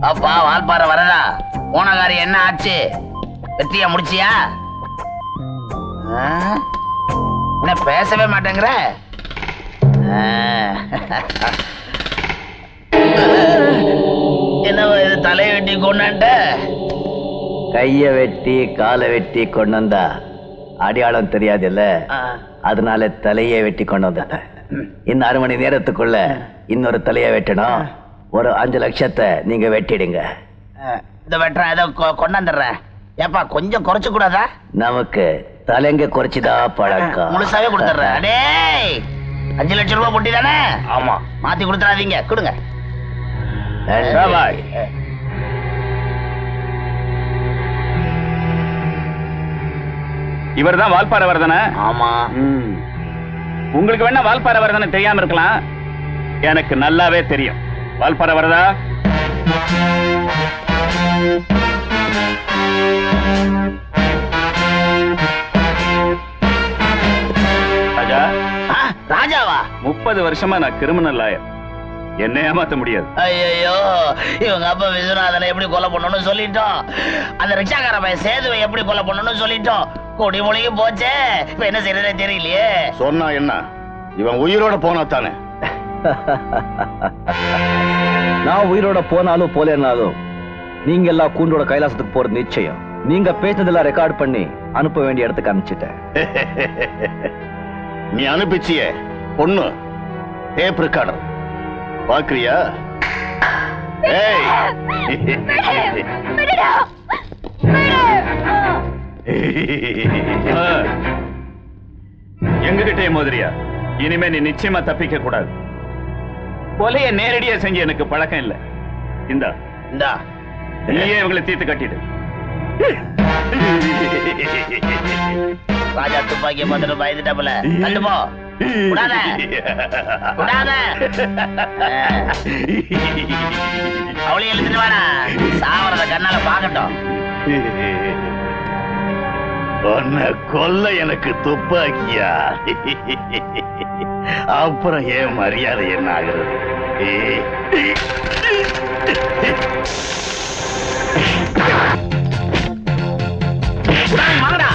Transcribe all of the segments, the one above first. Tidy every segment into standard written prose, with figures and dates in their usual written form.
அப்பா வால்பாறை வரதா போன காரியம் என்ன ஆச்சு? வெற்றியா முடிச்சியா? என்ன பேசவே மாட்டேங்கிற? என்ன இது தலையை வெட்டி கொண்டாண்ட? கைய வெட்டி காலை வெட்டி கொண்டு வந்தா அடையாளம் தெரியாது இல்ல, அதனால தலையை வெட்டி கொண்டு வந்த. இன்னும் 1/2 மணி நேரத்துக்குள்ள இன்னொரு தலையை வெட்டணும். ஒரு 5 லட்சத்தை நீங்க வெட்டிடுங்க. இந்த வெட்டுற ஏதோ கொண்டாந்துடுறேன். ஏப்பா கொஞ்சம் குறைச்சு கூடாதா? நமக்கு தலைங்க குறைச்சுதா பழக்கம். முழுசாவே கொடுத்துட்றேன். அடே 5 லட்சம் ரூபாய் பொட்டி தானே? ஆமா. மாத்தி கொடுத்துறாதீங்க, கொடுங்க. இவர் தான் வால்பாறை வரதனா? ஆமா. உங்களுக்கு வேணா வால்பாறை வரதனை தெரியாம இருக்கலாம், எனக்கு நல்லாவே தெரியும். வால்பாறை வரதா? ராஜா. ராஜாவா? 30 வருஷமா நான் கிரிமினல் லாயர், என்ன ஏமாத்த முடியாது. ஐயோ, இவங்க அப்பா விஸ்வநாதனை எப்படி கொலை பண்ணணும்னு சொல்லிட்டோம், அந்த ரிக்ஷாக்கார பையன் சேதுவை எப்படி கொலை பண்ணணும்னு சொல்லிட்டோம். கொடி மொழிக்கு போச்சே, இப்ப என்ன செய்யறதே தெரியலையே. சொன்னா என்ன, இவன் உயிரோட போனா தானே. நான் உயிரோட போனாலும் போலேனாலும் நீங்க எல்லாம் கூண்டோட கைலாசத்துக்கு போறது நிச்சயம். நீங்க பேசினதெல்லாம் ரெக்கார்ட் பண்ணி அனுப்ப வேண்டிய இடத்துக்கு அனுப்பிச்சிட்டேன். நீ அனுப்பிச்சிய பொண்ணு டேப் ரெக்கார்டர் பாக்குறியா? எங்ககிட்டே மோதிரியா? இனிமே நீ நிச்சயமா தப்பிக்க கூடாது. கொலைய நேரடியா செஞ்சு எனக்கு பழக்கம் இல்ல. இந்தா இந்தா, நீயே இவங்களை தீர்த்து கட்டிடு. ராஜா துப்பாக்கிய பார்த்துட்டு பயந்துட்டாப்புல. தள்ளு போ. விடாத, விடாத. அவளையும் எழுத்துட்டு வாடா, சாவரத கண்ணால பாக்கட்டும். உன்னை கொல்ல எனக்கு துப்பாக்கியா? அப்புறம் ஏன் மரியாதை என்ன ஆகிறது? வாங்கடா.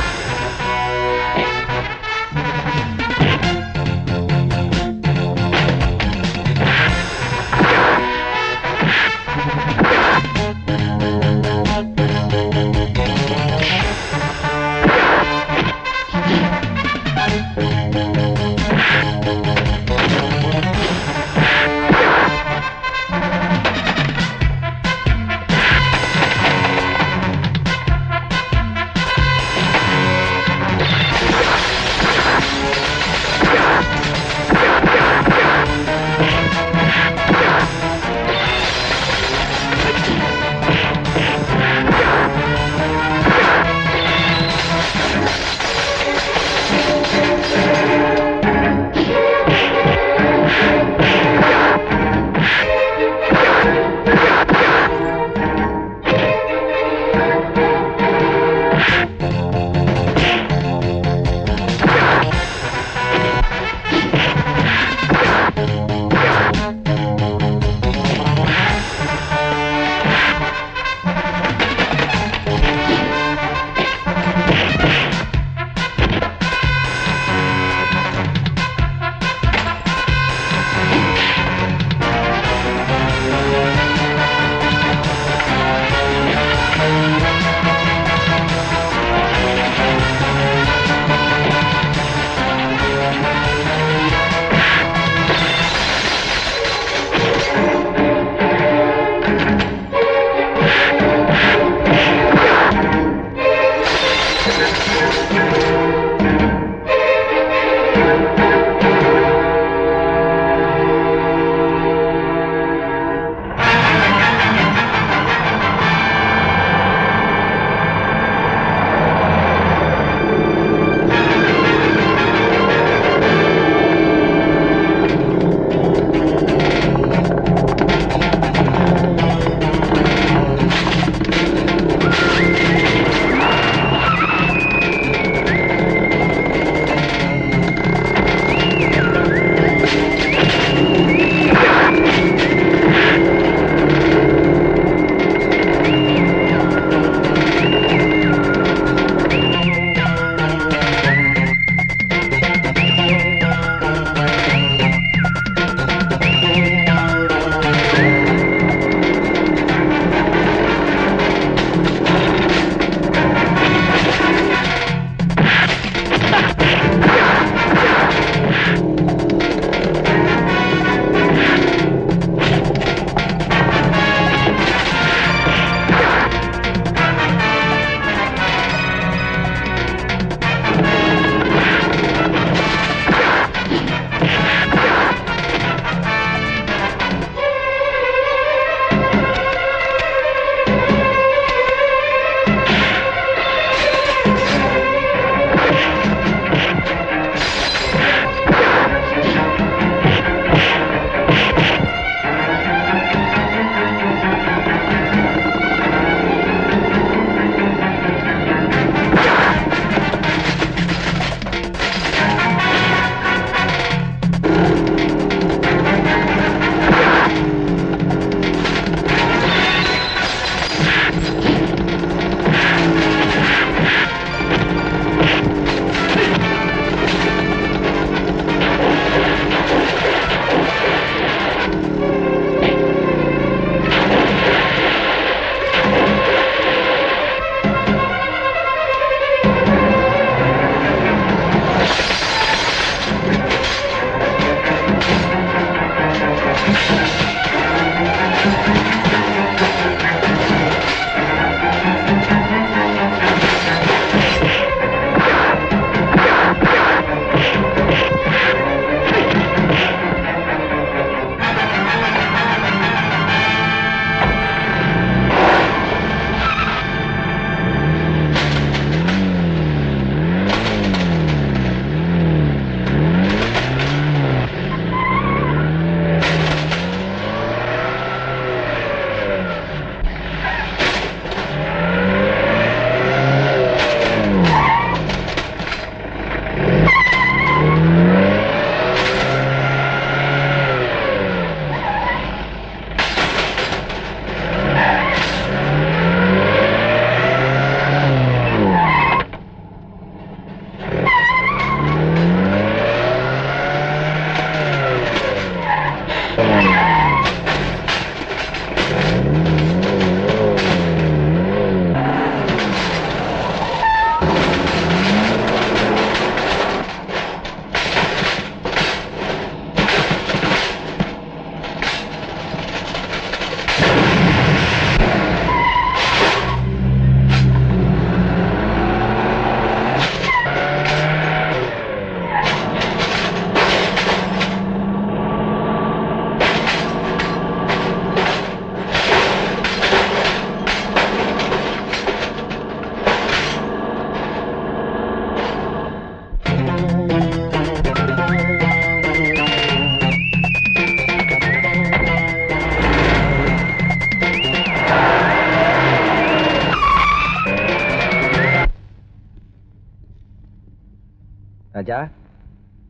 மச்சா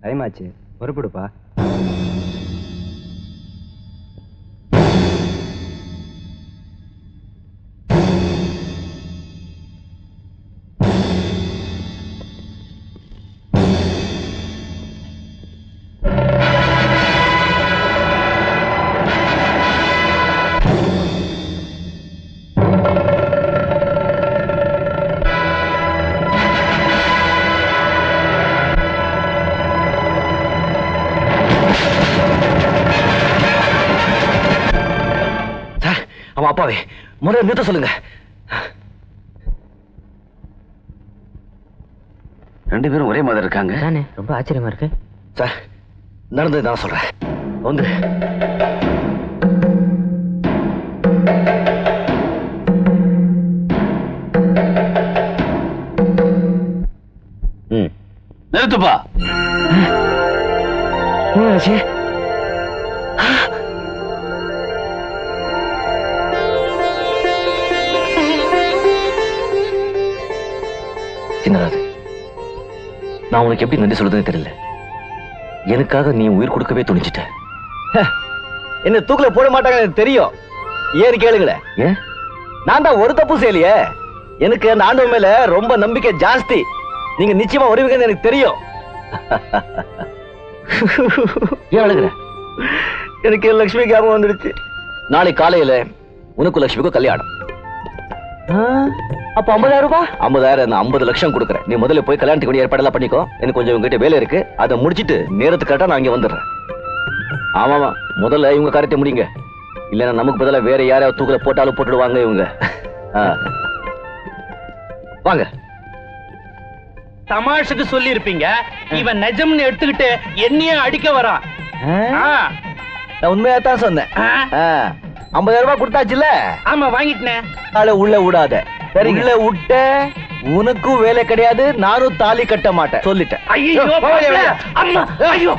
டைம் ஆச்சு பொறுப்பிடுப்பா. அவன் அப்பாவே முதல்ல நிறுத்த சொல்லுங்க. ரெண்டு பேரும் ஒரே மாதிரி இருக்காங்க. ரொம்ப ஆச்சரியமா இருக்கு சார். நடந்தது நான் சொல்றேன். வந்து நிறுத்துப்பா. சின்னராஜ், நான் உனக்கு எப்படி நன்றி சொல்றதுன்னு தெரியல. எனக்காக நீ உயிர் கொடுக்கவே துணிச்சிட்ட. என்ன தூக்குல போட மாட்டாங்க எனக்கு தெரியும். ஏன்னு கேளுங்களேன். ஏன்? நான் தான் ஒரு தப்பு செய்யலையே. எனக்கு அந்த ஆண்டவன் மேல ரொம்ப நம்பிக்கை ஜாஸ்தி. நீங்க நிச்சயமா வருவீங்கன்னு எனக்கு தெரியும். ஏன் அழுகுற? எனக்கு லட்சுமி ஞாபகம் வந்துடுச்சு. நாளை காலையில உனக்கு லட்சுமிக்கும் கல்யாணம். அப்ப 50,000 ரூபாய்? 50,000 நான் 50 லட்சம் கொடுக்குறேன். நீ முதல்ல போய் கல்யாணத்துக்கு ஏற்பாடெல்லாம் பண்ணிக்கோ. எனக்கு கொஞ்சம் உங்ககிட்ட வேலை இருக்கு. அதை முடிச்சிட்டு நேரத்துக்கு கரெக்டா நான் இங்க வந்துடுறேன். ஆமாமா, முதல்ல இவங்க காரியத்தை முடிங்க. இல்லைன்னா நமக்கு பதிலா வேற யாரையாவது தூக்கல போட்டாலும் போட்டுடுவாங்க இவங்க. வாங்க. தமாஷுக்கு சொல்லி இருப்பீங்க. இவன் நிஜம்னு எடுத்துக்கிட்டு என்னையே அடிக்க வரான். நான் உண்மையா தான் சொன்னேன். 50,000 ரூபாய் கொடுத்தாச்சுல்ல? ஆமா, வாங்கிட்டேன். தால உள்ள விடாத. உள்ள விட்ட உனக்கும் வேலை கிடையாது, நானும் தாலி கட்ட மாட்டேன் சொல்லிட்டேன். ஐயோ, அம்மா, ஐயோ.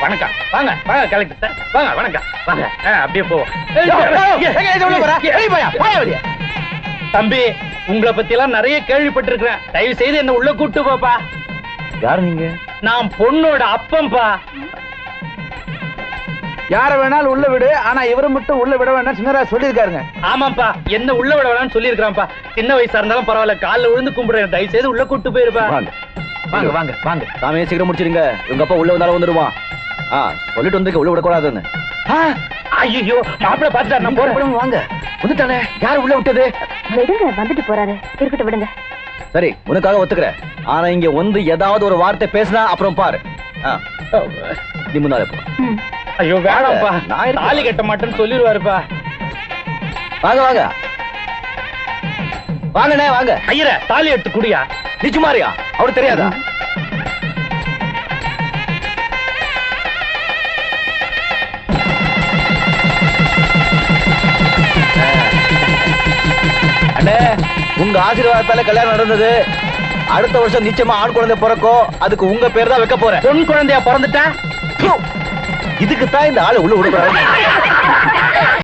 வணக்கம். வாங்க வாங்க கலெக்டர் சார். வாங்க, வணக்கம். வாங்க, அப்படியே போவோம். தம்பி, உங்களை பத்தி எல்லாம் நிறைய கேள்விப்பட்டிருக்கிறேன். தயவு செய்து என்ன உள்ள கூட்டு போப்பா. யாரு நீங்க? நான் பொண்ணோட அப்பம்பா. யார வேணாலும் உள்ள விடு, ஆனா இவரை மட்டும் உள்ள விட வேண்டாம் சின்னராஜ் சொல்லியிருக்காருங்க. ஆமாப்பா, என்ன உள்ள விட வேணாம்னு சொல்லியிருக்கான்ப்பா. சின்ன வயசா இருந்தாலும் பரவாயில்ல, காலில் விழுந்து கும்பிடுறேன். தயவு செய்து உள்ள கூட்டு போயிருப்பா. வாங்க வாங்க வாங்க. சாமியை சீக்கிரம் முடிச்சிருங்க. உங்க அப்பா உள்ள வந்தாலும் வந்துடுவான். சொல்லிட்டு வந்து உள்ள விடக்கூடாதுன்னு. ஐயோ, மாப்பிள்ள பாத்துட்டாரு. நான் போறேன். வாங்க. வந்துட்டானே. யார் உள்ள விட்டது? விடுங்க, வந்துட்டு போறாரு. இருக்கட்டும், விடுங்க. சரி, உனக்காக ஒத்துக்கிறேன். ஆனா இங்க வந்து ஏதாவது ஒரு வார்த்தை பேசினா அப்புறம் பாரு. நீ முன்னாலே போ. ஐயோ வேணாம்ப்பா, நான் இருக்கேன். தாலி கட்ட மாட்டேன்னு சொல்லிடுவாருப்பா. வாங்க வாங்க வாங்கண்ணே வாங்க. ஐயர, தாலி எடுத்து குடியா. நிச்சுமாரியா? அவரு தெரியாதா? அண்ணே, உங்க ஆசீர்வாதத்தால கல்யாணம் நடந்தது. அடுத்த வருஷம் நிச்சயமா ஆண் குழந்தை பிறக்கும். அதுக்கு உங்க பேர் தான் வைக்க போறேன். பொன் குழந்தையா பிறந்துட்டா? இதுக்கு தான் இந்த ஆளு உள்ள விடுறாரு.